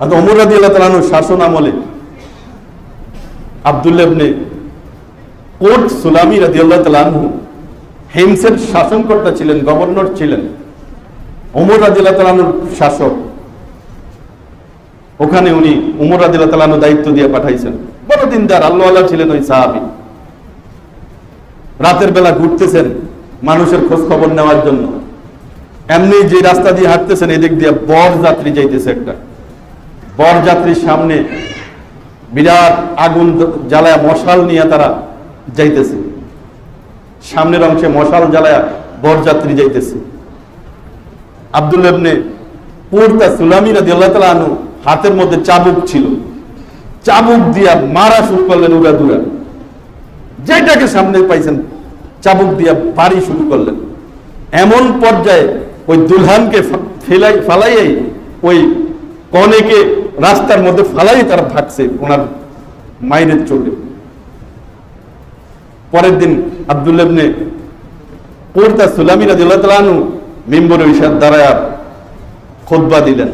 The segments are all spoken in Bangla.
ওমর রাদিয়াল্লাহু তাআলা আনহু শাসন আমলে আব্দুল্লাহ ইবনে কোট সুলামি রাদিয়াল্লাহু তাআলা আনহু হিমসের শাসনকর্তা ছিলেন, গভর্নর ছিলেন। ওমর রাদিয়াল্লাহু তাআলা আনহুর শাসক, ওখানে উনি ওমর রাদিয়াল্লাহু তাআলা আনহু দায়িত্ব দিয়ে পাঠাইছেন। বড় দিনদার আল্লাহওয়ালা ছিলেন ওই সাহাবী। রাতের বেলা ঘুরতেছেন মানুষের খোঁজ খবর নেওয়ার জন্য। এমনি যে রাস্তা দিয়ে হাঁটতেছেন, এদিক দিয়ে বর যাত্রী যাইতেছে। একটা বর যাত্রীর সামনে বিরাট আগুন জ্বালায়া মশাল নিয়ে তারা যাইতেছে। সামনের অংশে মশাল জ্বালায়া বর যাত্রী যাইতেছে। আব্দুল্লাহ ইবনে পুরতা সুলামি রাদিয়াল্লাহু তাআলা আনহু হাতের মধ্যে চাবুক ছিল, চাবুক দিয়া মারা শুরু করলেন উড়াদুরা। যেটাকে সামনে পাইছেন চাবুক দিয়া বাড়ি শুরু করলেন। এমন পর্যায়ে ওই দুলহানকে ফালাইয়াই ওই কনেকে রাস্তার মধ্যে ফালাই তারা ভাগছে ওনার মাইরের চোখে। পরের দিন আব্দুল্লাহ ইবনে পুরতা সুলামি রাদিয়াল্লাহু তাআলা আনহু মিম্বরে এসে দাঁড়ায়া খুতবা দিলেন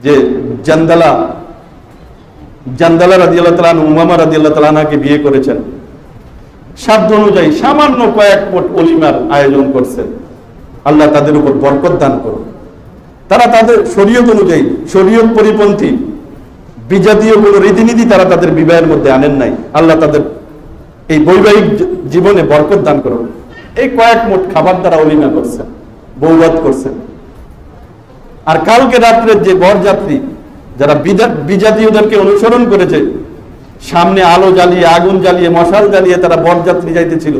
যে জান্দালা রাদিয়াল্লাহু তাআলা আনহু উমামা রাদিয়াল্লাহু তাআলা আনহাকে বিয়ে করেছেন। সাধ্য অনুযায়ী সামান্য কয়েক পট ওলিমার আয়োজন করছেন। আল্লাহ তাদের উপর বরকত দান করুন। তারা তাদের শরীয়ত অনুযায়ী, শরীয়ত পরিপন্থী বিজাতীয় কোন রীতিনীতি তারা তাদের বিবাহের মধ্যে আনেন নাই। আল্লাহ তাদের এই বৈবাহিক জীবনে বরকত দান করুন। এই কয়েক মোট খাবার দ্বারা ওলিমা করছেন, বৌবাদ করছেন। আর কালকে রাত্রে যে বরযাত্রী যারা বিজাতীয়দেরকে অনুসরণ করেছে, সামনে আলো জ্বালিয়ে, আগুন জ্বালিয়ে, মশাল জ্বালিয়ে তারা বরযাত্রী যাইতেছিল,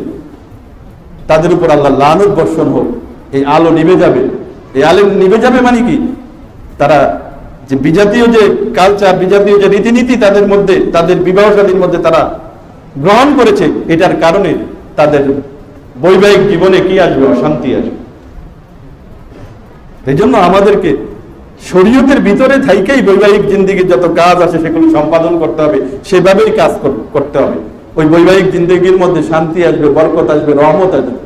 তাদের উপর আল্লাহ লানত বর্ষণ হোক। এই আলো নিভে যাবে। এই আলো নিভে যাবে মানে কি? তারা যে বিজাতীয় যে কালচার, বিজাতীয় যে রীতিনীতি তাদের মধ্যে, তাদের বিবাহ শাদীর মধ্যে তারা গ্রহণ করেছে, এটার কারণে তাদের বৈবাহিক জীবনে কি আসবে? অশান্তি আসবে। এই জন্য আমাদেরকে শরীয়তের ভিতরে থাইকেই বৈবাহিক জিন্দেগির যত কাজ আছে সেগুলো সম্পাদন করতে হবে, সেভাবেই কাজ করতে হবে। ওই বৈবাহিক জিন্দেগির মধ্যে শান্তি আসবে, বরকত আসবে, রহমত আসবে।